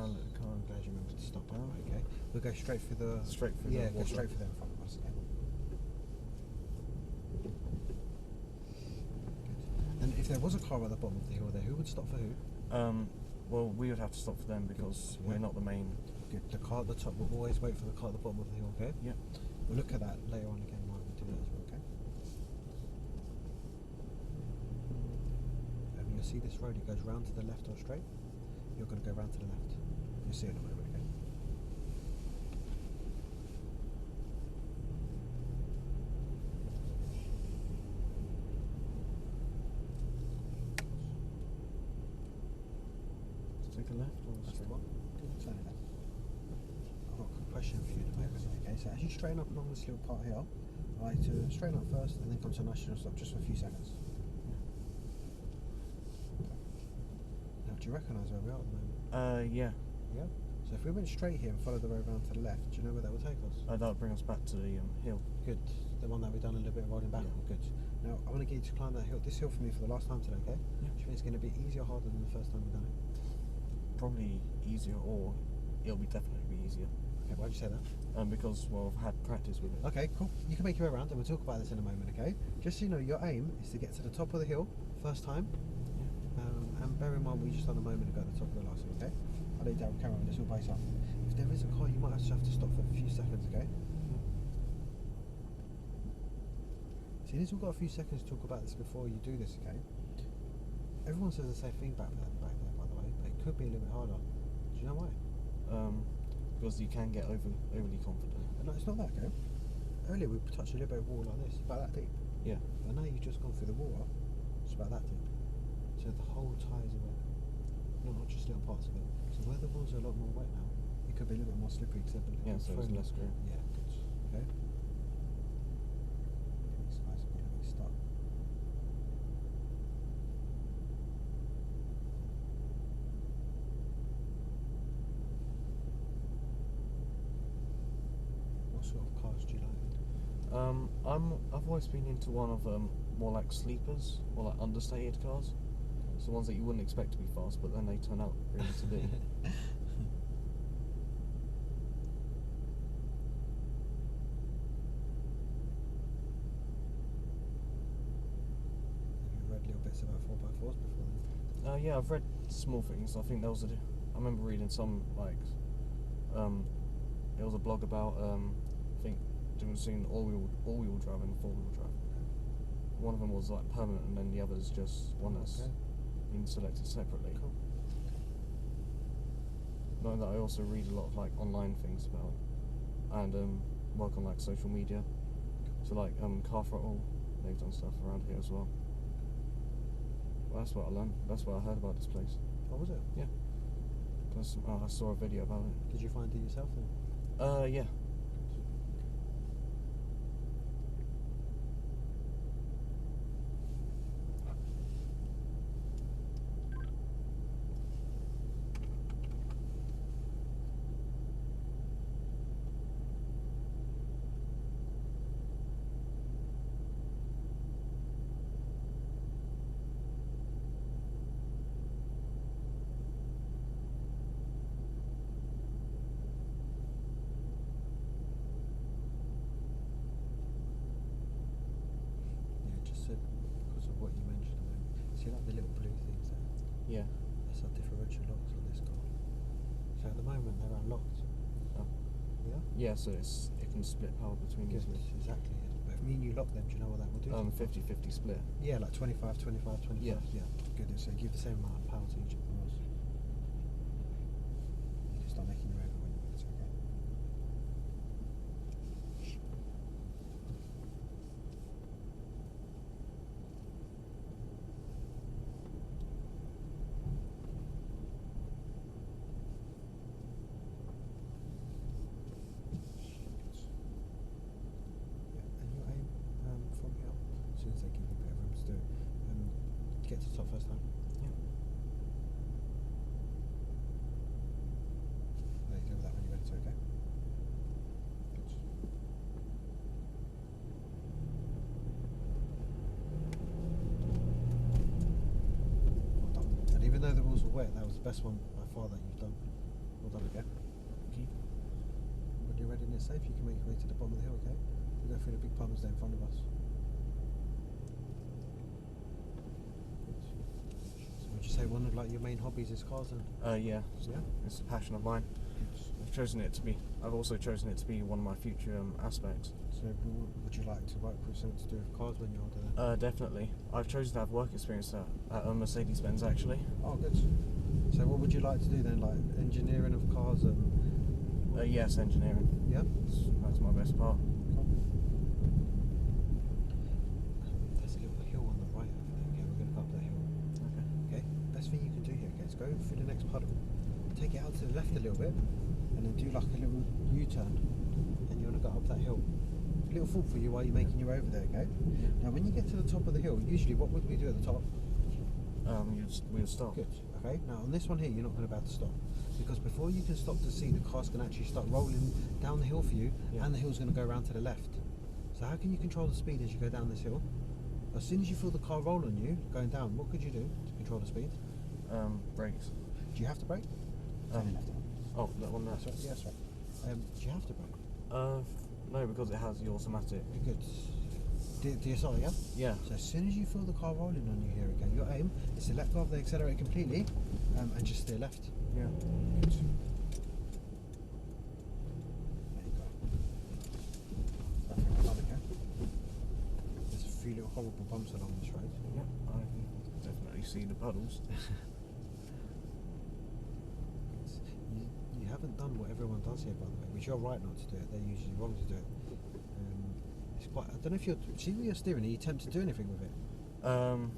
now let the car. I'm glad you remembered to stop. Oh, okay. We'll go straight through the... Straight through yeah, the go straight through there in front of us, okay? Good. And if there was a car at the bottom of the hill there, who would stop for who? Well, we would have to stop for them because we're not the main... Good. The car at the top, we'll always wait for the car at the bottom of the hill, okay? Yeah. We'll look at that later on again while we do that as well, okay? You'll see this road, it goes round to the left or straight. You're going to go round to the left. You'll see it in a moment, okay? Take a left or That's the straight? one. Good, turn it left. I've got a quick question for you at the moment, okay? So as you straighten up along this little part here, I like to straighten up first and then come to a nice general stop just for a few seconds. Now, do you recognise where we are at the moment? Yeah. Yeah? So if we went straight here and followed the road round to the left, do you know where that would take us? That would bring us back to the hill. Good. The one that we've done a little bit of riding back on. Good. Now, I want to get you to climb that hill. This hill for me for the last time today, okay? Yeah. Do you think it's going to be easier or harder than the first time we've done it? Probably easier, or it'll definitely be easier. Okay, why'd you say that? Because, well, I've had practice with it. Okay, cool. You can make your way around and we'll talk about this in a moment, okay? Just so you know, your aim is to get to the top of the hill first time. Yeah. And bear in mind we just done a moment ago at the top of the last one, okay? I'll let you down camera on this all by yourself. If there is a car, you might have to stop for a few seconds, okay? See, this we've got a few seconds to talk about this before you do this, okay? Everyone says the same thing back there, by the way, but it could be a little bit harder. Do you know why? Because you can get overly confident. No, it's not that, okay? Earlier we touched a little bit of water like this, about that deep. Yeah. But now you've just gone through the water, it's about that deep. So the whole tyres are wet. No, not just little parts of it. So where the wheels are a lot more wet now, it could be a little bit more slippery to Yeah, so it's less grip. Yeah, good. Okay. These guys have got a little bit stuck. What sort of cars do you like? I've always been into one of more like sleepers or like understated cars. So ones that you wouldn't expect to be fast, but then they turn out really to be. Have you read little bits about 4x4s before then? Yeah, I've read small things. I think there was I remember reading some like it was a blog about I think different all-wheel drive and four-wheel drive. One of them was like permanent, and then the other is just one that's been selected separately. Cool. Knowing that I also read a lot of like online things about and work on like social media. So like Car Throttle, they've done stuff around here as well. Well, that's what I learned. That's what I heard about this place. Oh, was it? Yeah. Because I saw a video about it. Did you find it yourself then? Yeah. Because of what you mentioned a moment. See like the little blue things there? Yeah. That's our differential locks on this car. So at the moment they're unlocked. Oh. Yeah? Yeah, so it can split power between Good, easily. exactly. Yeah. But if me and you lock them, do you know what that will do? 50-50 split. Yeah, like 25, 25, 25. Yeah. Good, so give the same amount of power to each of them. You can start making your own when it's okay. From here, as soon as they give you a bit of room to do it, get to the top first time. Yeah. There you go with that when you're ready to, okay? Good. Well done. And even though the wheels were wet, that was the best one by far that you've done. Well done, okay. Keep. When you're ready and it's safe, you can make your way to the bottom of the hill, okay? We'll go through the big palms there in front of us. So would you say one of like your main hobbies is cars and Yeah. yeah? It's a passion of mine. I've also chosen it to be one of my future aspects. So would you like to work with something to do with cars when you're older then? Definitely. I've chosen to have work experience at Mercedes-Benz actually. Oh, good. So what would you like to do then, like engineering of cars and... Yes, engineering. Yeah? That's my best part. There's a little hill on the right over there, okay? We're going to go up that hill. Okay. Okay? Best thing you can do here, okay, is go through the next puddle, take it out to the left a little bit, and then do like a little U-turn, and you want to go up that hill. A little thought for you while you're making your way over there, okay? Now when you get to the top of the hill, usually what would we do at the top? We'll stop. Good, okay? Now on this one here, you're not going to be able to stop, because before you can stop to see, the car's going to actually start rolling down the hill for you, and the hill's going to go around to the left. So how can you control the speed as you go down this hill? As soon as you feel the car roll on you, going down, what could you do to control the speed? Brakes. Do you have to brake? Oh, that one there. That's right, yeah, that's right. Do you have to brake? No, because it has the automatic. Good. DSR, yeah? Yeah. So as soon as you feel the car rolling on you here again, your aim is to let go of the accelerator completely and just steer left. Yeah. Good. There you go. Perfect. Well done, okay? There's a few little horrible bumps along this road. Yeah, I can definitely see the puddles. You haven't done what everyone does here, by the way, which you're right not to do it. They're usually wrong to do it. It's quite. I don't know if you're. See where you're steering. Are you tempted to do anything with it? Do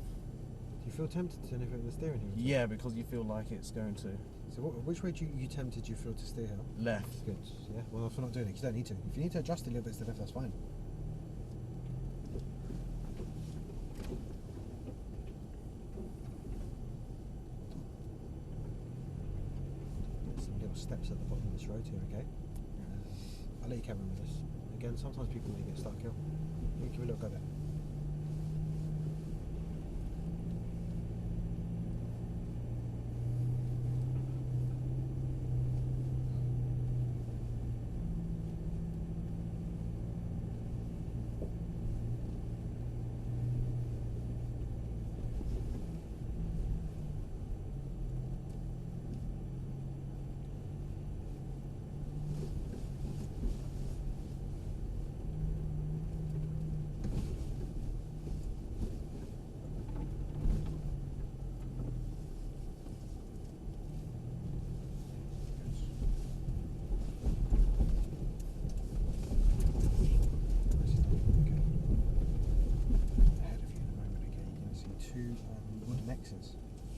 you feel tempted to do anything with the steering wheel? Yeah, because you feel like it's going to So which way do you tempted you feel to steer here? left. Good. Yeah. Well, if you're not doing it, you don't need to. If you need to adjust a little bit to the left, that's fine. There's some little steps at the bottom of this road here, okay? I'll let you carry on with this. Again, sometimes people may get stuck here. You give a little go there.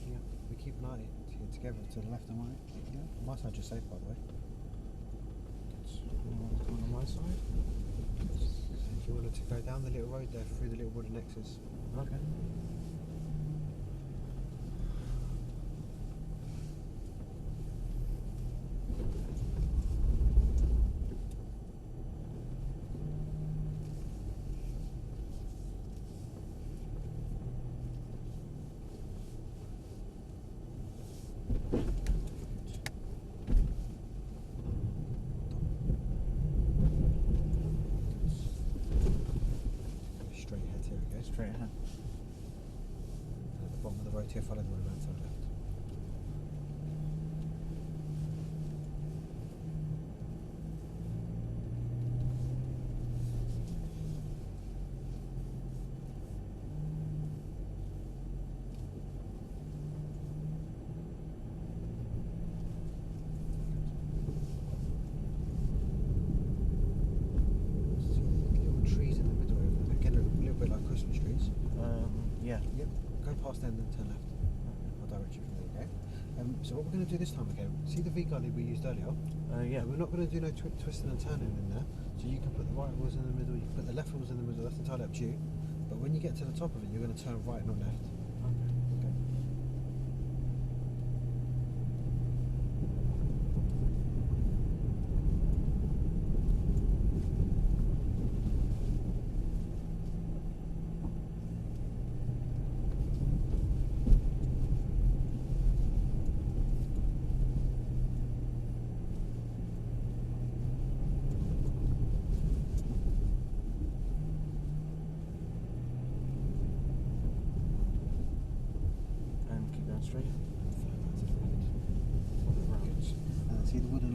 Yeah, we keep an eye here together to the left and right. Yeah, my side just safe, by the way. One on my side. If you wanted to go down the little road there through the little wooden X's. Okay. Straight ahead here, okay? Straight ahead. At the bottom of the road here, follow the road around to the left. Yeah. Yep, go past them and then turn left. I'll direct you from there, okay? So what we're going to do this time, okay, see the V-gully we used earlier? Yeah. We're not going to do no twisting and turning in there, so you can put the right wheels in the middle, you can put the left wheels in the middle, that's entirely up to you. But when you get to the top of it, you're going to turn right, not left. Okay.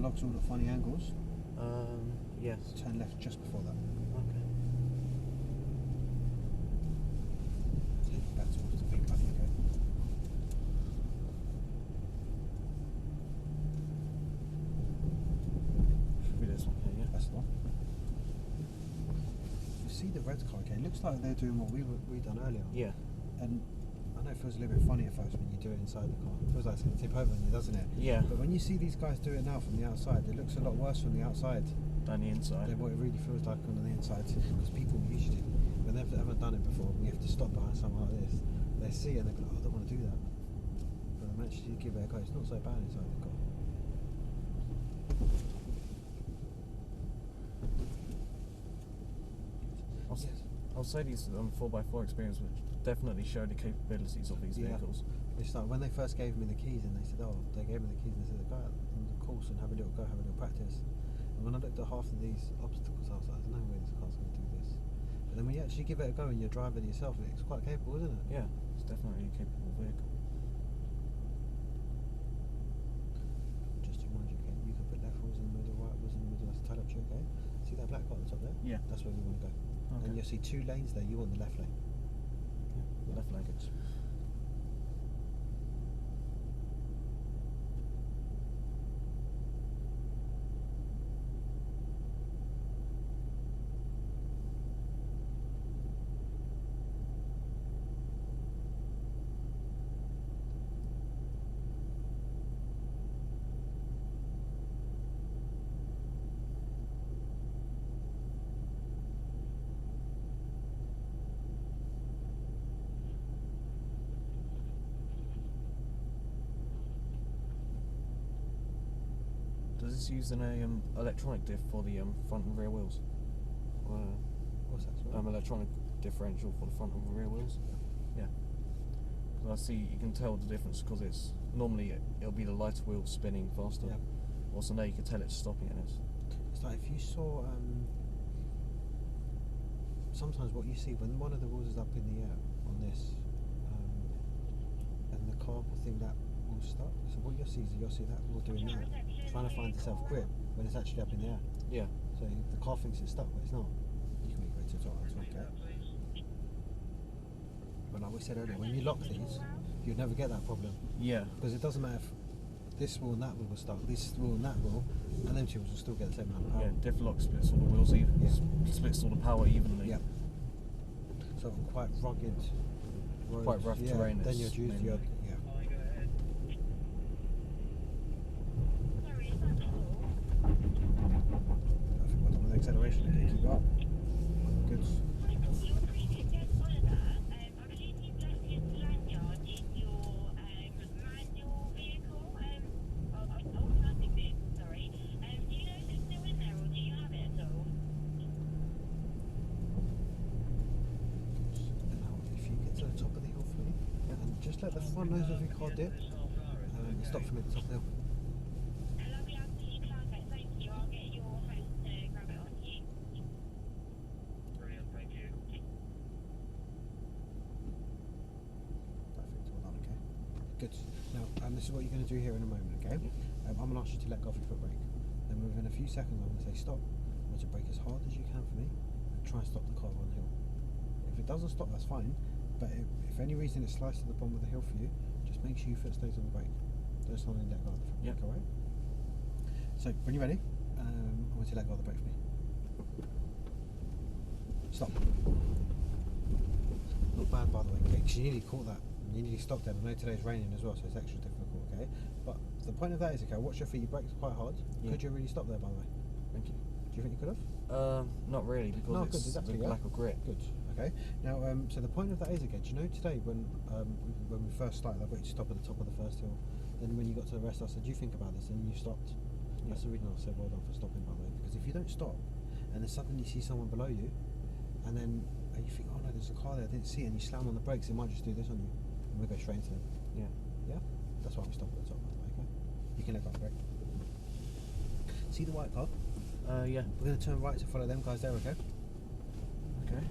locks all at funny angles. Yes. Turn left just before that. Okay. Take it back towards the pink button, okay? Should be this one here, yeah? That's the one. You see the red car, okay? It looks like they're doing what we done earlier. Yeah. And I know it feels a little bit funny at first when you do it inside the car. It feels like it's going to tip over, doesn't it? Yeah. But when you see these guys do it now from the outside, it looks a lot worse from the outside Down the inside. than what it really feels like on the inside. Because people usually, when they've ever done it before, we have to stop behind someone like this. They see it and they go, oh, I don't want to do that. But then actually give it a go. It's not so bad inside the car. I'll say these 4x4 experience which definitely show the capabilities of these vehicles. It's like when they first gave me the keys and they said, oh, they gave me the keys and they said, go out on the course and have a little go, have a little practice. And when I looked at half of these obstacles, I was like, there's no way this car's going to do this. But then when you actually give it a go and you're driving it yourself, it's quite capable, isn't it? Yeah, it's definitely a capable vehicle. Just to remind you, okay, you can put left wheels in the middle, right wheels in the middle, that's totally up to you, okay? See that black car at the top there? Yeah. That's where we want to go. Okay. And you'll see 2 lanes there, you want the left lane. Yeah, left leg. Does this use an electronic diff for the front and rear wheels? What's that? Sorry? Electronic differential for the front and rear wheels. Yeah. 'Cause I see you can tell the difference because it's normally it'll be the lighter wheel spinning faster. Yeah. Also now you can tell it's stopping and It's like if you saw sometimes what you see when one of the wheels is up in the air on this, and the car will think that will stop. So what you'll see is you'll see that wheel doing that, trying to find the self grip when it's actually up in the air. Yeah. So the car thinks it's stuck, but it's not. You can make it to the top, okay? But like we said earlier, when you lock these, you'd never get that problem Yeah. because it doesn't matter if this wheel and that wheel were stuck, this wheel and that wheel, and them 2 wheels will still get the same amount of power. Yeah. Diff lock splits all the wheels even. Yeah. Splits all the power evenly. Yeah. So on quite rugged roads, Quite rough terrain, then it's you'd use mainly- the I think we're done with the acceleration. Okay, keep it up. Good. Now, if you get to the top of the hill for me, and just let the front nose of your car dip, and stop for me at the top of the hill. Perfect, well done, okay. Good. Now, this is what you're going to do here in a moment, okay? I'm going to ask you to let go of your foot brake. Then within a few seconds, I'm going to say stop. I want you to brake as hard as you can for me and try and stop the car on the hill. If it doesn't stop, that's fine. But if any reason it slides to the bottom of the hill for you, just make sure your foot stays on the brake. Don't suddenly let go of the foot brake, alright? So, when you're ready, I want you to let go of the brake for me. Stop. Not bad, by the way, because you nearly caught that. You nearly stopped there. I know today's raining as well, so it's extra difficult, okay? But the point of that is, okay, watch your feet. You braked quite hard. Yeah. Could you really stop there, by the way? Thank you. Do you think you could have? Not really because No, it's good, exactly, the yeah. lack of grip. Good. Okay. Now, so the point of that is, again, do you know today when we first started, I got you to stop at the top of the first hill. Then when you got to the rest, I said, "Do you think about this?" And you stopped. Yeah. That's the reason I said, "Well done for stopping," by the way. Because if you don't stop, and then suddenly you see someone below you, and you think, "Oh no, there's a car there, I didn't see it," and you slam on the brakes, it might just do this on you, and we'll go straight into them. Yeah. Yeah. That's why we stop at the top. By the way, okay. You can let go of the brake. See the white car? Yeah. We're going to turn right to follow them guys there, okay? Okay.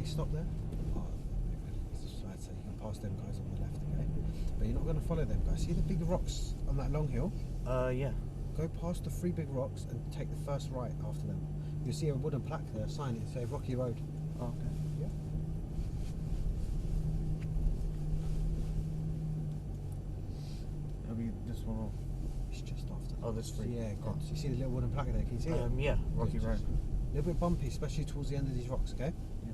they stop there. Oh, so I'd say you can pass them guys on the left, okay? But you're not going to follow them guys. See the big rocks on that long hill? Yeah. Go past the 3 big rocks and take the first right after them. You'll see a wooden plaque there, a sign, it says Rocky Road. Oh, okay. Yeah. It'll be this one or... It's just after. Oh, this 3. Yeah, good. Oh. So you see the little wooden plaque there? Can you see it? Yeah, Rocky Good. Road. A little bit bumpy, especially towards the end of these rocks, okay? Yeah.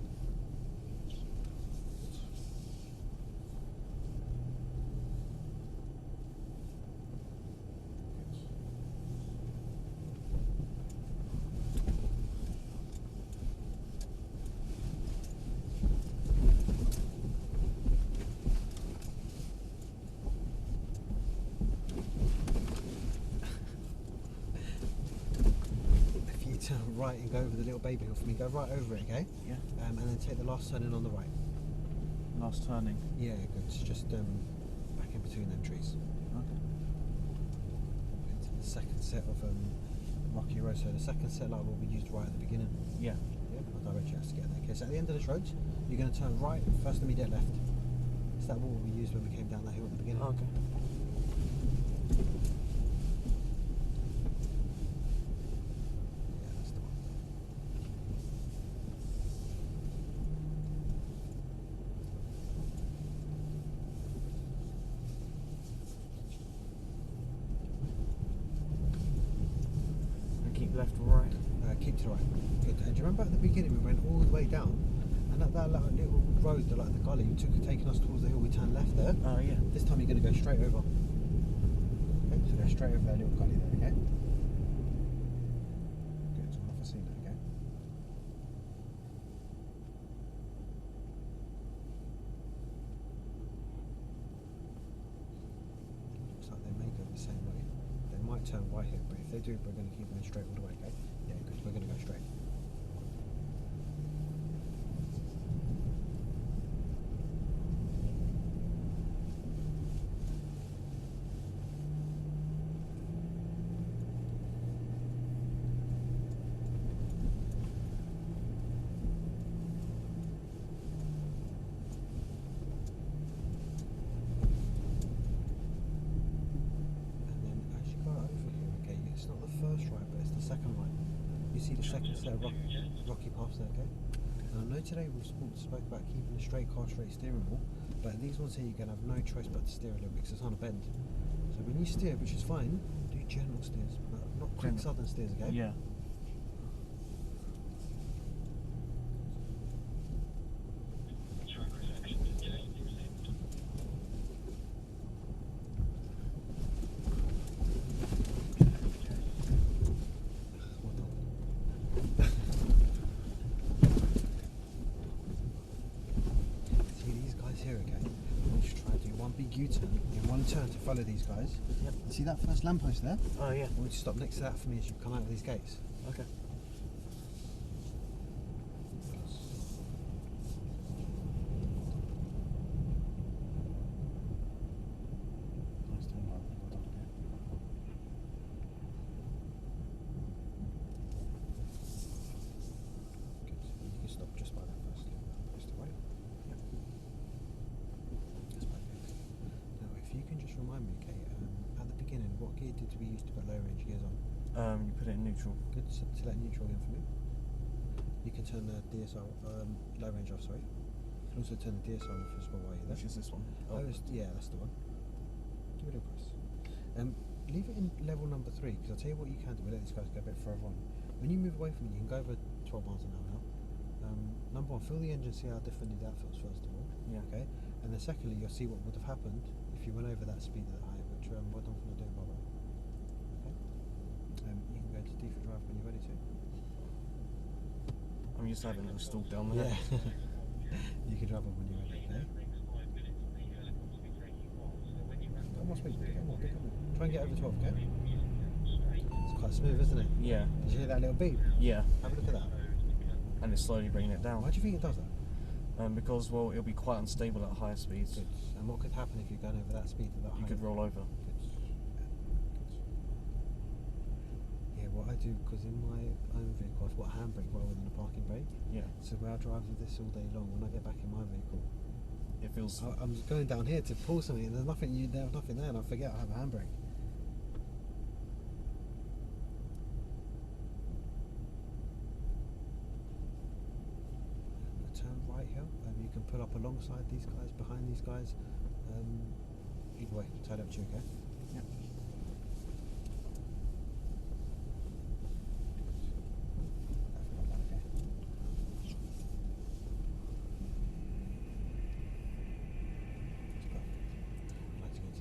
If you turn right and go over the little baby hill for me, go right over it, okay? Yeah. And then take the last turn in on the right. Last turning. Yeah, good. It's just back in between them trees. Okay. Into the second set of Rocky Road. So the second set light will be used right at the beginning. Yeah. Yeah, I'll direct you how to get there. Okay, so at the end of this road, you're going to turn right, first immediate left. So that wall we used when we came down that hill at the beginning. Okay. Yeah, that's the one. And keep left or right. Keep to the right. Good. And do you remember at the beginning we went all the way down, and at that little road, the gully, taking us towards the hill, we turned left there. Yeah. This time you're going to go straight over. Okay, so go straight over that little gully there, okay? Good, so I've seen that, okay? Looks like they may go the same way. They might turn right here, but if they do, we're going to keep going straight all the way, okay? Yeah, good, we're going to go straight. Second right. You see the second set of rocky paths there, okay? And I know today we've spoke about keeping a straight car, straight steering wheel, but these ones here you're going to have no choice but to steer a little bit because it's on a bend. So when you steer, which is fine, do gentle steers, not quick sudden steers, okay? Yeah. U-turn in one turn to follow these guys. Yep. See that first lamppost there? Oh yeah. I want you to stop next to that for me as you come out of these gates. Okay. Nice turn right. Well done again. Good. You can stop just by that first lamppost, right? Yep. That's perfect. Now, if you can just remind me, okay, at the beginning, what gear did we use to put low range gears on? You put it in neutral. Good. Select neutral again for me. You can turn the DSR low range off. Sorry. You can also turn the DSR off as well while you're there. Which is this one? Yeah, that's the one. Give it a press. Leave it in level number 3 because I'll tell you what you can do. We'll let these guys go a bit further on. When you move away from it, you can go over 12 miles an hour now. Number 1, feel the engine, see how differently that feels first of all. Yeah. Okay. And then secondly, you'll see what would have happened if you went over that speed at that height, which we're not going to do, by the way. Okay. You can go to D for drive when you're ready to. I'm just having it installed down there. Yeah. You can drive on when you're ready. Okay. Got more speed. Get more. Try and get over 12. Okay. It's quite smooth, isn't it? Yeah. Did you hear that little beep? Yeah. Have a look at that. And it's slowly bringing it down. Why do you think it does that? Because, well, it'll be quite unstable at higher speeds. Good. And what could happen if you're going over that speed at that You height? could roll over. Good. Yeah, what I do do, because in my own vehicle I've got a handbrake rather than a parking brake. Yeah. So where I drive with this all day long, when I get back in my vehicle, It feels. I'm just going down here to pull something, and there's nothing there, and I forget I have a handbrake. Turn right here. You can pull up alongside these guys, behind these guys. Either way, turn up to you, okay? Yeah.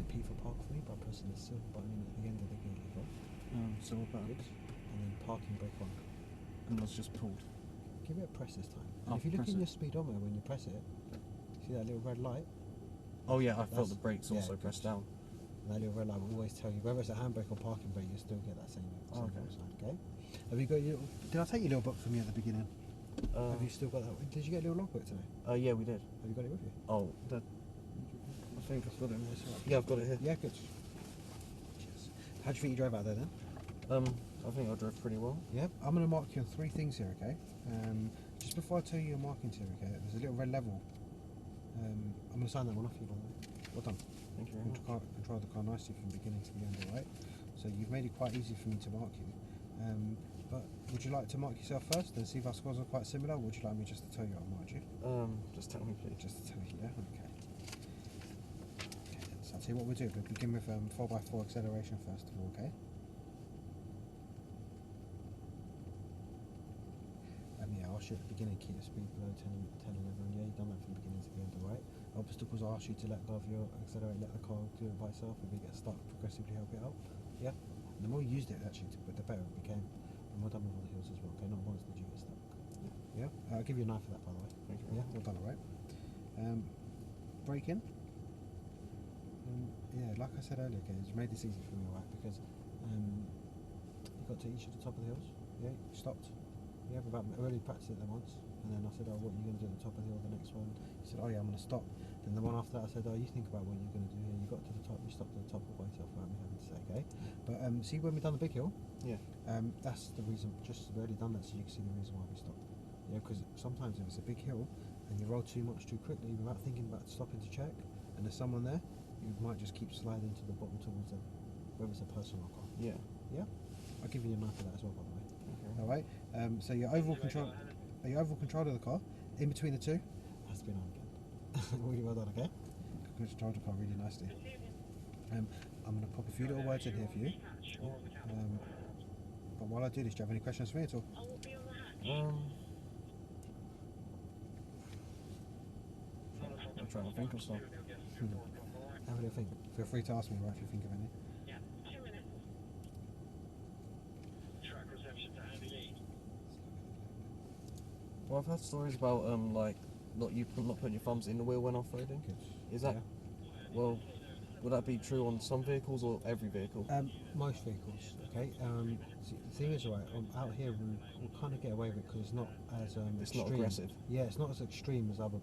P for park for me by pressing the silver button at the end of the gear lever. Silver button. And then parking brake on. And it's just pulled. Give it a press this time. And Oh, if you look press in it. your speedometer when you press it, see that little red light? Oh yeah, I felt That's- the brakes also yeah, pressed good. down. And that little red light will always tell you, whether it's a handbrake or parking brake, you'll still get that same Okay. little sign, okay? Have you got your, did I take your little book from you at the beginning? Have you still got that? Did you get a little logbook today? Yeah, we did. Have you got it with you? Oh, that. I think I've got it. Yeah, I've got it here. Yeah, good. Cheers. How do you think you drove out there then? I think I drove pretty well. Yeah, I'm going to mark you on 3 things here, okay? Just before I tell you your markings here, okay, there's a little red level. I'm going to sign that one off you, by the way. Well done. Thank you very much. Control the car nicely from beginning to the end, alright? So you've made it quite easy for me to mark you. But would you like to mark yourself first and see if our scores are quite similar, or would you like me just to tell you I marked you? Just tell me, please. Just to tell you, yeah? Okay. So I'll tell you what we'll do. We'll begin with 4x4 acceleration first of all, okay? Yeah, I'll ask you at the beginning, keep your speed below 10, 11. Yeah, you've done that from the beginning to the end, alright? Obstacles, I'll ask you to let go of your accelerate, let the car do it by itself. If it gets stuck, progressively help it out. Yeah? And the more you used it, actually, the better it became. And we're done with all the hills as well, okay? Not once did you get stuck. Yeah? I'll give you a knife for that, by the way. Thank you. Yeah, well done, alright? Braking. Yeah, like I said earlier, okay, it's made this easy for me, alright? Because you got to each of the top of the hills. Yeah, you stopped. Yeah, I already practiced it there once, and then I said, oh, what are you going to do at the top of the hill, the next one? He said, oh yeah, I'm going to stop. Then the one after that I said, oh, you think about what you're going to do here. You got to the top, you stopped at the top of the way yourself without me having to say, okay? But see when we done the big hill? Yeah. That's the reason, just we already done that so you can see the reason why we stopped. Yeah, because sometimes if it's a big hill and you roll too much too quickly without thinking about stopping to check, and there's someone there, you might just keep sliding to the bottom towards them, whether it's a person or car. Yeah. Yeah? I'll give you a knife for that as well, by the way. Okay. Alright, so your overall control of the car, in between the two, has been on again. Really well done, okay? Control the car really nicely. I'm going to pop a few little words in here for you. But while I do this, do you have any questions for me at all? I'm trying to think of some. Have a little think. Feel free to ask me right if you think of any. Well, I've heard stories about like not putting your thumbs in the wheel when off-roading. Good. Is that well? Would that be true on some vehicles or every vehicle? Most vehicles, okay. See, the thing is, right, out here we'll kind of get away with it because it's not as It's extreme. not aggressive. Yeah, it's not as extreme as other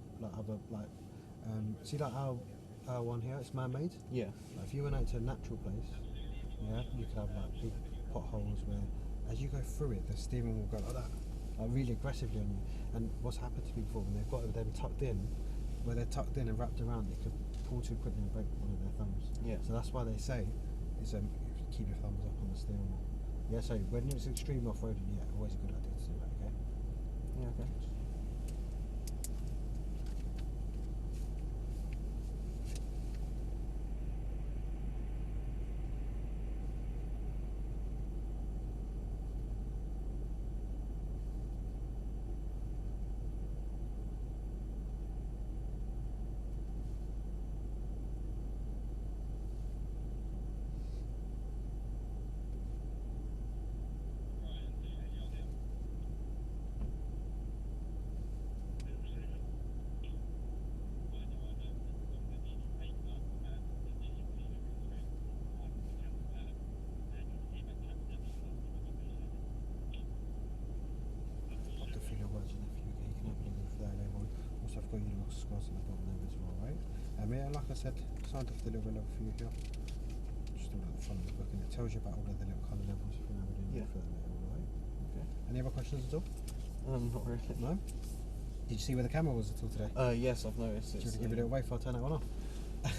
see like our one here, it's man-made. Yeah. Like if you went out to a natural place, yeah, you could have like big potholes where, as you go through it, the steering will go like that, like really aggressively on you. And what's happened to people when they've got them tucked in, where they're tucked in and wrapped around, they could pull too quickly and break one of their thumbs. Yeah. So that's why they say is keep your thumbs up on the steering wheel. Yeah. So when it's extreme off-roading, yeah, always a good idea to do that. Okay. Yeah. Okay. I've got your little scores on the bottom there as well, right? Yeah, like I said, signed off the little level for you here. Just all at the front of the book, and it tells you about all of the little colour levels if you know what you're doing for that later, alright? Okay. Any other questions at all? Not really. No? Did you see where the camera was at all today? Yes, I've noticed. Do you want to give it away if I turn it on or off?